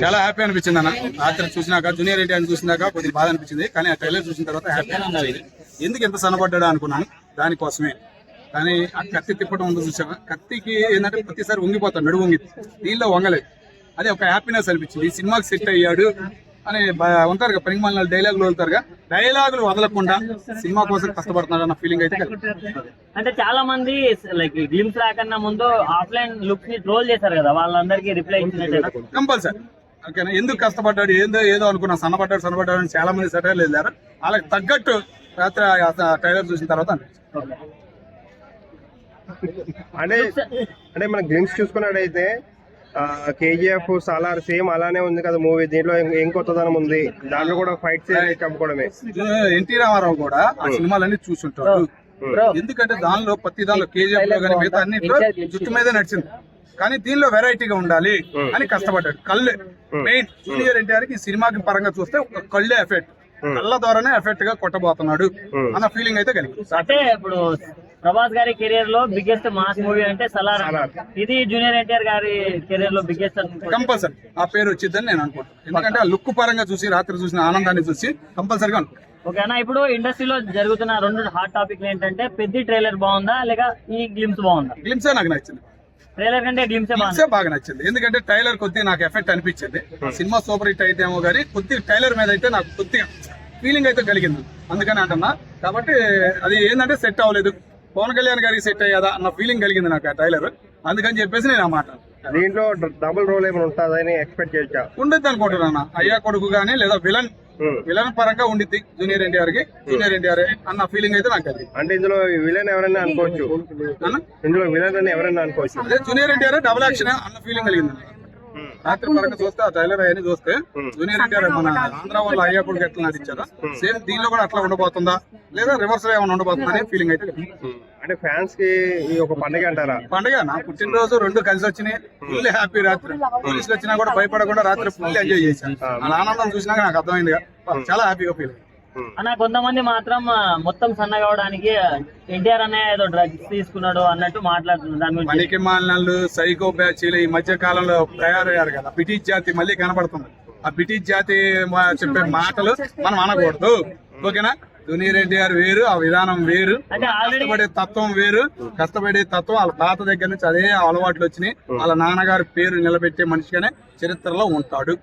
చాలా హ్యాపీ అనిపించింది అన్న. రాత్రి చూసినాక జూనియర్ ఎన్టీఆర్ చూసినాక కొద్దిగా బాధ అనిపించింది, కానీ ఆ ట్రైలర్ చూసిన తర్వాత హ్యాపీ అనిపించింది. ఎందుకు ఎంత సన్నపడ్డా అనుకున్నాను దానికోసమే. కానీ ఆ కత్తి తిప్పడం ఉందో చూసాను, కత్తికి ఏంటంటే ప్రతిసారి వంగిపోతాడు, నడువు వంగి, దీనిలో వంగలేదు. అదే ఒక హ్యాపీనెస్ అనిపించింది. ఈ సినిమాకి సెట్ అయ్యాడు అని ఉంటారు కదా, పరిమాణ డైలాగులు వదులుతారుగా, డైలాగులు వదలకుండా సినిమా కోసం కష్టపడుతున్నాడు అన్న ఫీలింగ్ అయితే అంటే చాలా మంది లైక్ గ్లిమ్స్ రాకన్నా ముందు ఆఫ్లైన్ లుక్స్ ని ట్రోల్ చేశారు కదా, వాళ్ళందరికీ రిప్లై ఇచ్చినట్టు కంపల్సరీ. ఓకేనా, ఎందుకు కష్టపడ్డాడు ఏదో అనుకున్నా, సన్నపడ్డాడు అని చాలా మంది సెటైర్లు వెళ్ళారు. వాళ్ళకి తగ్గట్టు రాత్రి ట్రైలర్ చూసిన తర్వాత అంటే మన గ్లిమ్స్ చూసుకున్నట్టయితే కేజీఎఫ్ సాలార్ సేమ్ అలానే ఉంది కదా మూవీ. దీంట్లో ఏం కొత్తదనం ఉంది, దాంట్లో కూడా ఫైట్స్ చంపుకోవడమే. ఎన్టీ రామారావు కూడా ఆ సినిమాలన్నీ చూసుంటాడు. ఎందుకంటే ప్రతి దానిలో కేజీఎఫ్ లో కానీ మిగతా అన్నింటిలో జుట్టు మీదే నడిచింది, కానీ దీనిలో వెరైటీగా ఉండాలి అని కష్టపడ్డాడు. కళ్ళే మెయిన్. జూనియర్ ఎన్టీఆర్ కి సినిమాకి పరంగా చూస్తే ఒక కళ్ళే ఎఫెక్ట్, కళ్ళ ద్వారానే ఎఫెక్ట్ గా కొట్టబోతున్నాడు అన్న ఫీలింగ్ అయితే కలిగింది. అంటే ఇప్పుడు ప్రభాస్ గారి కెరీర్ లో బిగ్గెస్ట్ మాస్ మూవీ అంటే సలార్. ఇది జూనియర్ ఎన్టీఆర్ గారి కెరీర్ లో బిగ్గెస్ట్ కంపల్సరీ ఆ పేరు వచ్చిందని నేను అనుకుంటాను. ఎందుకంటే ఆ లుక్ పరంగా చూసి, రాత్రి చూసిన ఆనందాన్ని చూసి కంపల్సరీగా అనుకుంటాను. ఓకేనా, ఇప్పుడు ఇండస్ట్రీలో జరుగుతున్న రెండు హాట్ టాపిక్లు ఏంటంటే పెద్ద ట్రైలర్ బాగుందా లేక ఈ గ్లిమ్స్ బాగుందా? గ్లిమ్సే నాకు నచ్చింది, ట్రైలర్ కంటే గ్లిమ్సే బాగా నచ్చింది. ఎందుకంటే ట్రైలర్ కొద్దిగా నాకు ఎఫెక్ట్ అనిపించింది. సినిమా సూపర్ హిట్ అయితేమో కానీ కొద్దిగా ట్రైలర్ మీద అయితే నాకు కొద్దిగా ఫీలింగ్ అయితే కలిగింది, అందుకని అంటున్నా. కాబట్టి అది ఏంటంటే సెట్ అవ్వలేదు, పవన్ కళ్యాణ్ గారికి సెట్ అయ్యాదా అన్న ఫీలింగ్ కలిగింది నాకు ఆ ట్రైలర్, అందుకని చెప్పేసి నేను ఆ మాట. దీంట్లో డబుల్ రోల్ ఏమైనా ఉంటుందని ఎక్స్పెక్ట్ చేయొచ్చా? ఉండద్దు అనుకుంటున్నా, అయ్యా కొడుకు గానీ లేదా విలన్ పరంగా ఉండిద్ది జూనియర్ ఎన్టీఆర్ అన్న ఫీలింగ్ అయితే నాకు కలిగింది. అంటే ఇందులో విలన్ ఎవరైనా అనుకోవచ్చు, ఇందులో విలన్ అని ఎవరైనా అనుకోవచ్చు. అదే జూనియర్ ఎన్టీఆర్ డబుల్ యాక్షన్ అన్న ఫీలింగ్ కలిగింది. రాత్రి పరంగా చూస్తే ఆ ట్రైలర్ అవన్నీ చూస్తే జూనియర్ ఎన్టీఆర్ మన ఆంధ్ర వాళ్ళు అయ్యా కొడుకు ఎట్లా నటించారా, సేమ్ దీనిలో కూడా అట్లా ఉండబోతుందా లేదా రివర్స్ లో ఏమైనా ఉండబోతుందా అనే ఫీలింగ్ అయితే. అంటే ఫ్యాన్స్ కి ఒక పండుగ అంటారా? పండుగ, నా పుట్టినరోజు రెండు కలిసి వచ్చినాయి, ఫుల్ హ్యాపీ. రాత్రి పోలీసులు వచ్చినా కూడా భయపడకుండా రాత్రి ఫుల్ ఎంజాయ్ చేశాను. అలా ఆనందం చూసినాక నాకు అర్థమైంది, చాలా హ్యాపీగా ఫీల్ అయ్యింది. అన్న కొంతమంది మాత్రం మొత్తం సన్నగా అవడానికి ఎన్టీఆర్ అనే ఏదో డ్రగ్స్ తీసుకున్నాడు అన్నట్టు మాట్లాడుతున్నారు. పనికి మాలినలు, సైకో బ్యాచీలు ఈ మధ్య కాలంలో తయారయ్యారు కదా, బ్రిటిష్ జాతి మళ్ళీ కనబడుతుంది. ఆ బ్రిటిష్ జాతి చెప్పే మాటలు మనం అనకూడదు, ఓకేనా. జూనియర్ ఎన్టీఆర్ వేరు, ఆ విధానం వేరు, కష్టపడే తత్వం వేరు. కష్టపడే తత్వం వాళ్ళ తాత దగ్గర నుంచి అదే అలవాట్లు వచ్చినాయి. వాళ్ళ నాన్నగారి పేరు నిలబెట్టే మనిషిగానే చరిత్రలో ఉంటాడు.